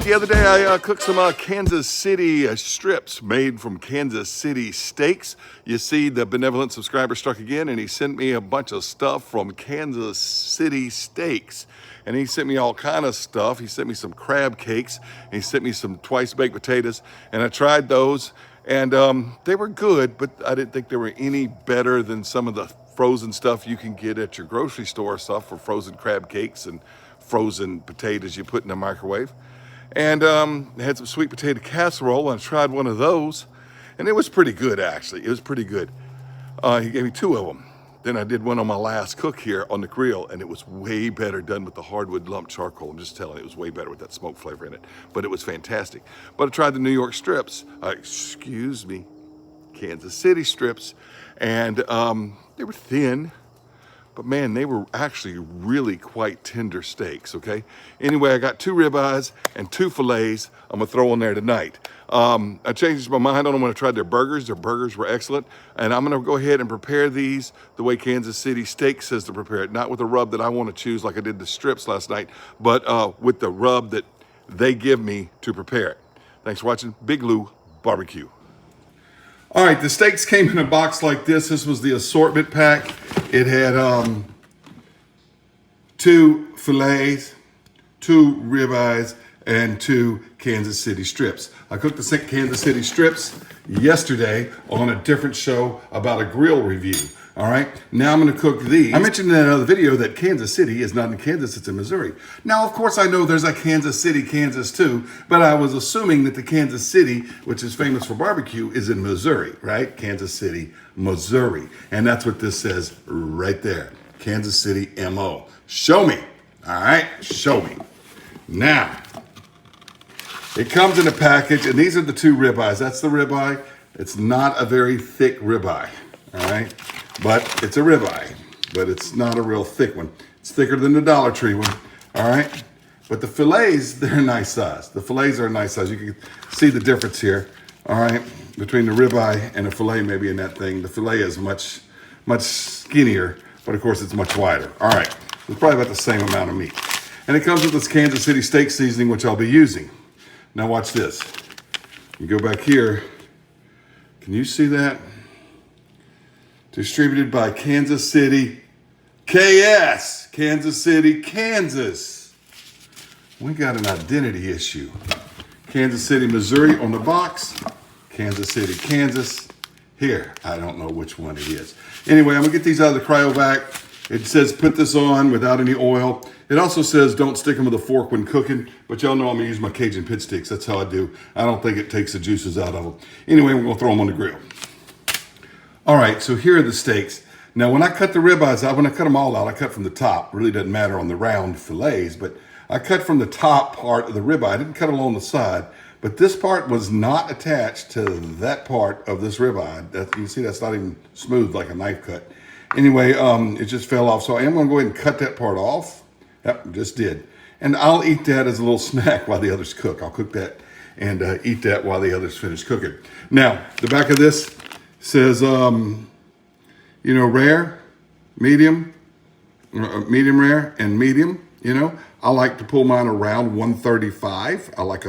the other day I cooked some Kansas City strips made from Kansas City steaks. You see, the benevolent subscriber struck again, and he sent me a bunch of stuff from Kansas City steaks. And he sent me all kind of stuff. He sent me some crab cakes, and he sent me some twice baked potatoes, and I tried those, and they were good, but I didn't think they were any better than some of the frozen stuff you can get at your grocery store, stuff for frozen crab cakes and frozen potatoes you put in the microwave. And they had some sweet potato casserole, and I tried one of those, and it was pretty good, actually. It was pretty good. He gave me 2 of them. Then I did one on my last cook here on the grill, and it was way better done with the hardwood lump charcoal. I'm just telling you, it was way better with that smoke flavor in it, but it was fantastic. But I tried the New York strips, Kansas City strips, and they were thin, but man, they were actually really quite tender steaks, okay? Anyway, I got 2 ribeyes and 2 fillets I'm gonna throw on there tonight. I changed my mind on them when I tried their burgers. Their burgers were excellent. And I'm gonna go ahead and prepare these the way Kansas City Steak says to prepare it. Not with the rub that I wanna choose like I did the strips last night, but with the rub that they give me to prepare it. Thanks for watching Big Lou Barbecue. All right, the steaks came in a box like this. This was the assortment pack. It had 2 fillets, 2 ribeyes, and 2 Kansas City strips. I cooked the Kansas City strips yesterday on a different show about a grill review. All right, now I'm gonna cook these. I mentioned in another video that Kansas City is not in Kansas, it's in Missouri. Now, of course, I know there's a Kansas City, Kansas too, but I was assuming that the Kansas City, which is famous for barbecue, is in Missouri, right? Kansas City, Missouri. And that's what this says right there. Kansas City, M-O. Show me, all right? Show me. Now, it comes in a package, and these are the 2 ribeyes. That's the ribeye. It's not a very thick ribeye, all right? But it's a ribeye, but it's not a real thick one. It's thicker than the Dollar Tree one, all right? But the fillets, they're a nice size. The fillets are a nice size. You can see the difference here, all right, between the ribeye and a fillet maybe in that thing. The fillet is much skinnier, but of course it's much wider. All right, it's probably about the same amount of meat. And it comes with this Kansas City steak seasoning, which I'll be using. Now watch this. You go back here. Can you see that? Distributed by Kansas City, KS, Kansas City, Kansas. We got an identity issue. Kansas City, Missouri on the box. Kansas City, Kansas. Here, I don't know which one it is. Anyway, I'm gonna get these out of the cryovac. It says put this on without any oil. It also says don't stick them with a fork when cooking, but y'all know I'm gonna use my Cajun pit sticks. That's how I do. I don't think it takes the juices out of them. Anyway, we're gonna throw them on the grill. All right, so here are the steaks. Now, when I cut the ribeyes out, when I cut them all out, I cut from the top. Really doesn't matter on the round fillets, but I cut from the top part of the ribeye. I didn't cut along the side, but this part was not attached to that part of this ribeye. You can see that's not even smooth like a knife cut. Anyway, it just fell off. So I am gonna go ahead and cut that part off. Yep, just did. And I'll eat that as a little snack while the others cook. I'll cook that and eat that while the others finish cooking. Now, the back of this says, rare, medium rare, and medium. I like to pull mine around 135. I like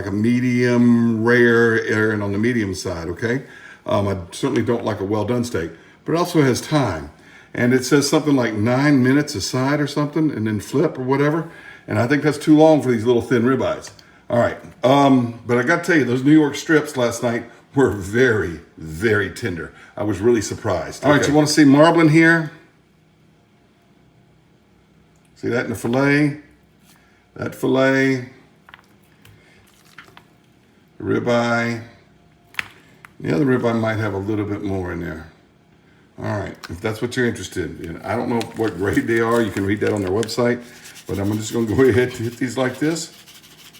a medium rare and on the medium side. Okay, I certainly don't like a well done steak, but it also has time, and it says something like 9 minutes a side or something, and then flip or whatever. And I think that's too long for these little thin ribeyes. All right, but I got to tell you, those New York strips last night were very, very tender. I was really surprised. All right, so you want to see marbling here? See that in the fillet? That fillet, the ribeye. The other ribeye might have a little bit more in there. All right, if that's what you're interested in. I don't know what grade they are. You can read that on their website, but I'm just gonna go ahead and hit these like this.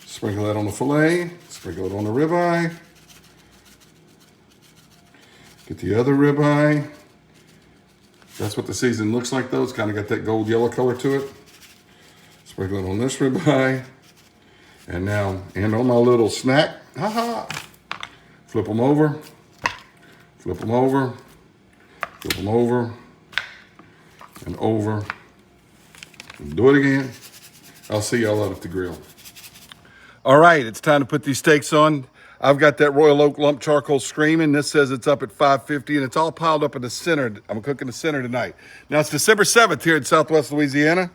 Sprinkle that on the fillet, sprinkle it on the ribeye. Get the other ribeye. That's what the seasoning looks like though. It's kind of got that gold yellow color to it. Sprinkle it on this ribeye. And now, and on my little snack, flip them over, flip them over, flip them over, and over. And do it again. I'll see y'all out at the grill. All right, it's time to put these steaks on. I've got that Royal Oak lump charcoal screaming. This says it's up at 550 and it's all piled up in the center. I'm cooking the center tonight. Now it's December 7th here in Southwest Louisiana.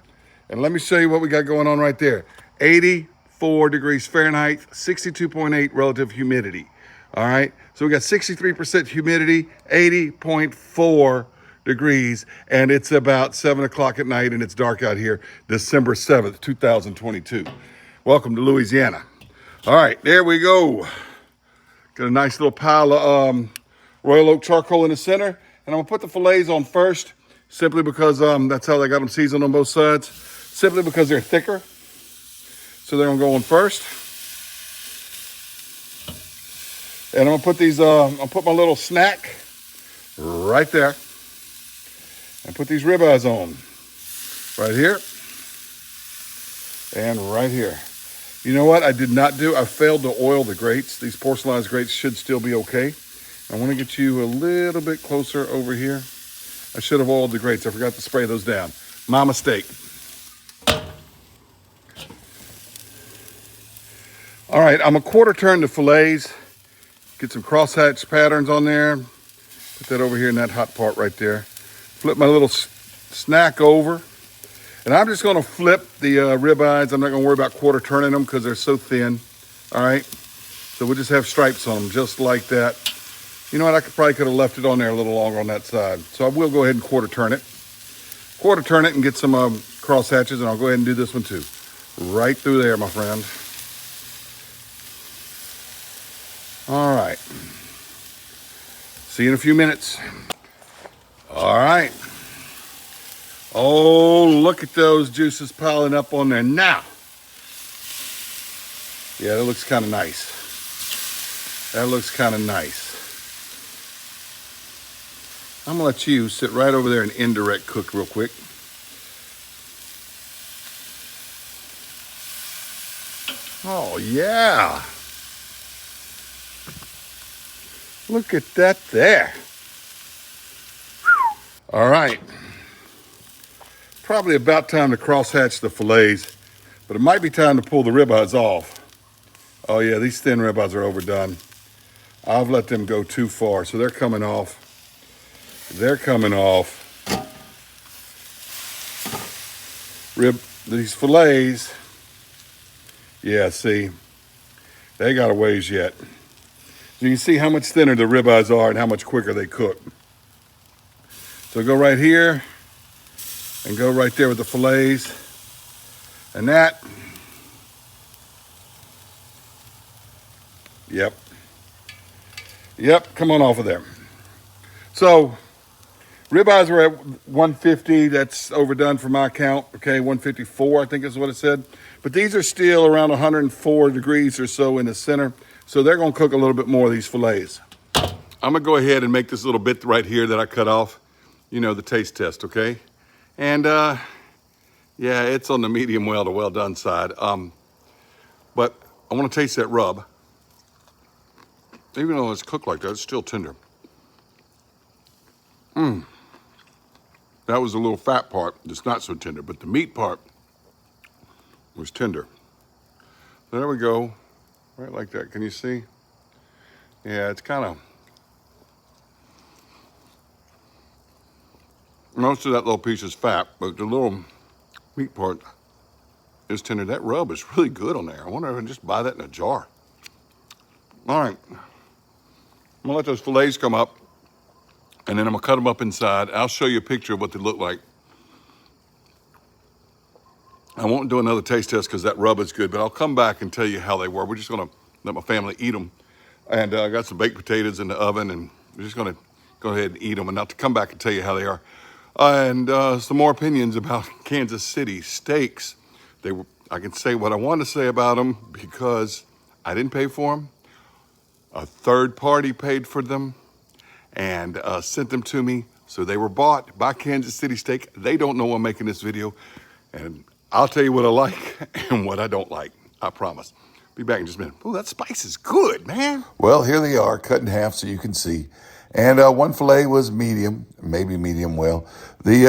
And let me show you what we got going on right there. 84 degrees Fahrenheit, 62.8 relative humidity. All right, so we got 63% humidity, 80.4 degrees, and it's about 7 o'clock at night and it's dark out here, December 7th, 2022. Welcome to Louisiana. All right, there we go. Got a nice little pile of Royal Oak charcoal in the center, and I'm gonna put the fillets on first, simply because that's how they got them seasoned on both sides, simply because they're thicker. So they're gonna go on first. And I'm gonna put these, I'll put my little snack right there, and put these ribeyes on, right here, and right here. You know what I did not do? I failed to oil the grates. These porcelainized grates should still be okay. I want to get you a little bit closer over here. I should have oiled the grates. I forgot to spray those down. My mistake. All right, I'm a quarter turn the fillets. Get some crosshatch patterns on there. Put that over here in that hot part right there. Flip my little snack over. And I'm just gonna flip the ribeyes. I'm not gonna worry about quarter turning them because they're so thin. All right, so we'll just have stripes on them just like that. You know what, I probably could have left it on there a little longer on that side. So I will go ahead and quarter turn it. Quarter turn it and get some cross hatches, and I'll go ahead and do this one too. Right through there, my friend. All right. See you in a few minutes. All right. Oh, look at those juices piling up on there now. Yeah, that looks kind of nice. That looks kind of nice. I'm gonna let you sit right over there and indirect cook real quick. Oh, yeah. Look at that there. All right. Probably about time to crosshatch the fillets, but it might be time to pull the ribeyes off. Oh yeah, these thin ribeyes are overdone. I've let them go too far, so they're coming off. They're coming off. These fillets, yeah, see, they got a ways yet. So you can see how much thinner the ribeyes are and how much quicker they cook. So go right here and go right there with the fillets. And that, yep, come on off of there. So ribeyes were at 150, that's overdone for my count, okay, 154 I think is what it said. But these are still around 104 degrees or so in the center, so they're gonna cook a little bit more of these fillets. I'm gonna go ahead and make this little bit right here that I cut off, you know, the taste test, okay? And yeah, it's on the medium well to well done side. But I wanna taste that rub. Even though it's cooked like that, it's still tender. That was the little fat part that's not so tender, but the meat part was tender. So there we go, right like that. Can you see? Yeah, it's kind of, most of that little piece is fat, but the little meat part is tender. That rub is really good on there. I wonder if I can just buy that in a jar. All right, I'm gonna let those fillets come up, and then I'm gonna cut them up inside. I'll show you a picture of what they look like. I won't do another taste test because that rub is good, but I'll come back and tell you how they were. We're just gonna let my family eat them. And I got some baked potatoes in the oven, and we're just gonna go ahead and eat them, and I'll come back and tell you how they are. And some more opinions about Kansas City steaks. I can say what I want to say about them because I didn't pay for them. A third party paid for them and sent them to me. So they were bought by Kansas City Steak. They don't know I'm making this video. And I'll tell you what I like and what I don't like. I promise. Be back in just a minute. Oh, that spice is good, man. Well, here they are, cut in half so you can see. And one fillet was medium, maybe medium well. The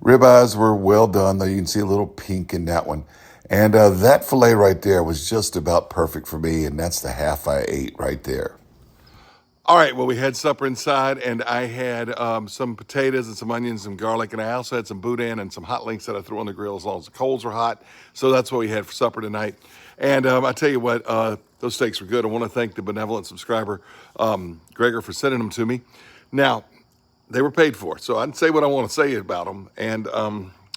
ribeyes were well done, though you can see a little pink in that one. And that filet right there was just about perfect for me, and that's the half I ate right there. All right, well, we had supper inside, and I had some potatoes and some onions and garlic, and I also had some boudin and some hot links that I threw on the grill as long as the coals were hot. So that's what we had for supper tonight. And I tell you what, those steaks were good. I want to thank the benevolent subscriber, Gregor, for sending them to me. Now, they were paid for, so I can say what I want to say about them. And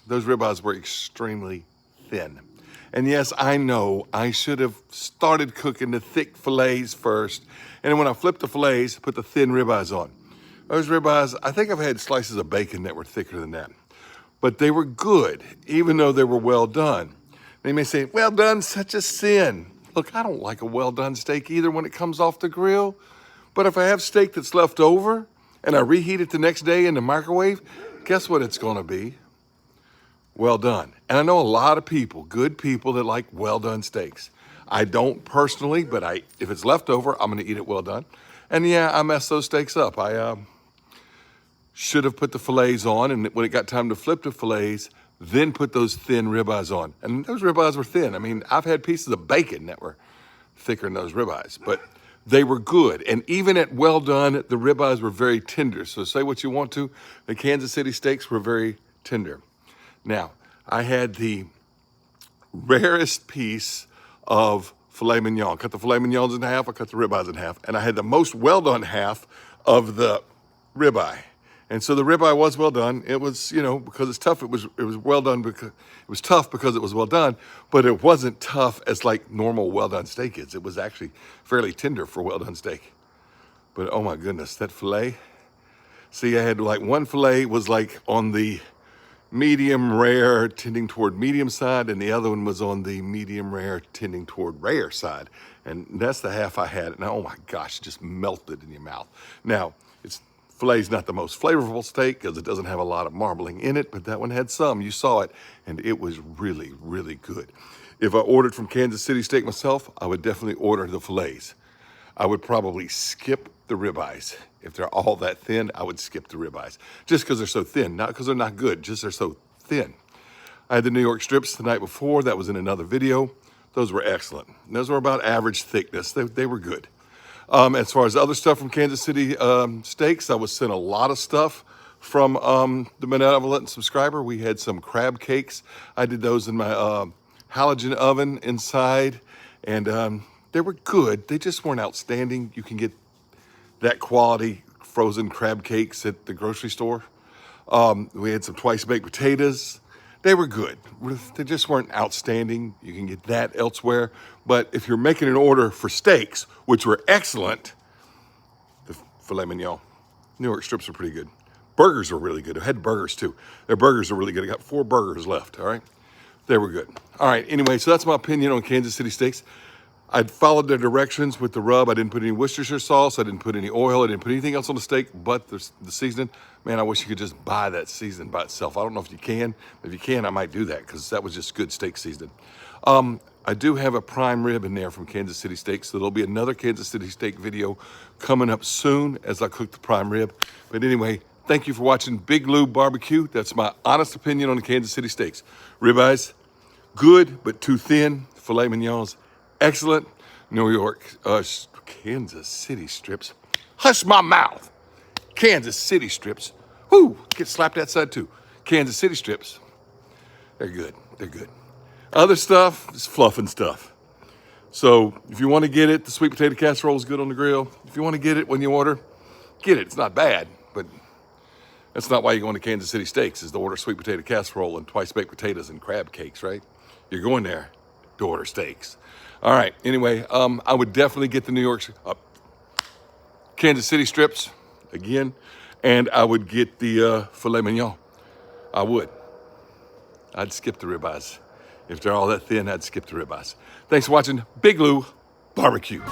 those ribeyes were extremely thin. And yes, I know I should have started cooking the thick fillets first. And then when I flipped the fillets, put the thin ribeyes on. Those ribeyes, I think I've had slices of bacon that were thicker than that. But they were good, even though they were well done. They may say, well done, such a sin. Look, I don't like a well done steak either when it comes off the grill. But if I have steak that's left over and I reheat it the next day in the microwave, guess what it's gonna be? Well done. And I know a lot of people, good people, that like well done steaks. I don't personally, but if it's left over, I'm gonna eat it well done. And yeah, I messed those steaks up. I should have put the fillets on, and when it got time to flip the fillets, then put those thin ribeyes on. And those ribeyes were thin. I mean, I've had pieces of bacon that were thicker than those ribeyes, but they were good. And even at well done, the ribeyes were very tender. So say what you want to, the Kansas City steaks were very tender. Now, I had the rarest piece of filet mignon. Cut the filet mignons in half, I cut the ribeyes in half, and I had the most well done half of the ribeye. And so the ribeye was well done. It was, because it's tough, it was well done because it was tough because it was well done, but it wasn't tough as like normal well done steak is. It was actually fairly tender for well done steak. But oh my goodness, that filet. See, I had like one filet was like on the medium rare tending toward medium side, and the other one was on the medium rare tending toward rare side. And that's the half I had. And oh my gosh, it just melted in your mouth. Now, filet's not the most flavorful steak because it doesn't have a lot of marbling in it, but that one had some. You saw it, and it was really, really good. If I ordered from Kansas City Steak myself, I would definitely order the fillets. I would probably skip the ribeyes. If they're all that thin, I would skip the ribeyes. Just because they're so thin, not because they're not good, just they're so thin. I had the New York strips the night before. That was in another video. Those were excellent. Those were about average thickness. They were good. As far as other stuff from Kansas City Steaks, I was sent a lot of stuff from the benevolent subscriber. We had some crab cakes. I did those in my halogen oven inside, and they were good. They just weren't outstanding. You can get that quality frozen crab cakes at the grocery store. We had some twice baked potatoes. They were good. They just weren't outstanding. You can get that elsewhere. But if you're making an order for steaks, which were excellent, the filet mignon, New York strips are pretty good. Burgers are really good. I had burgers too. Their burgers are really good. I got 4 burgers left, all right? They were good. All right, anyway, so that's my opinion on Kansas City Steaks. I followed their directions with the rub. I didn't put any Worcestershire sauce. I didn't put any oil. I didn't put anything else on the steak but the seasoning. Man, I wish you could just buy that seasoning by itself. I don't know if you can. If you can, I might do that because that was just good steak seasoning. I do have a prime rib in there from Kansas City Steak, so there'll be another Kansas City Steak video coming up soon as I cook the prime rib. But anyway, thank you for watching Big Lou Barbecue. That's my honest opinion on the Kansas City Steaks. Ribeyes, good, but too thin. Filet mignons, excellent. New York, Kansas City strips. Hush my mouth. Kansas City strips. Whoo, get slapped that side too. Kansas City strips. They're good. They're good. Other stuff is fluff and stuff. So if you want to get it, the sweet potato casserole is good on the grill. If you want to get it when you order, get it. It's not bad, but that's not why you're going to Kansas City Steaks, is to order sweet potato casserole and twice baked potatoes and crab cakes, right? You're going there to order steaks. All right, anyway, I would definitely get the New York, Kansas City strips again, and I would get the filet mignon. I would. I'd skip the ribeyes. If they're all that thin, I'd skip the ribeyes. Thanks for watching Big Lou Barbecue.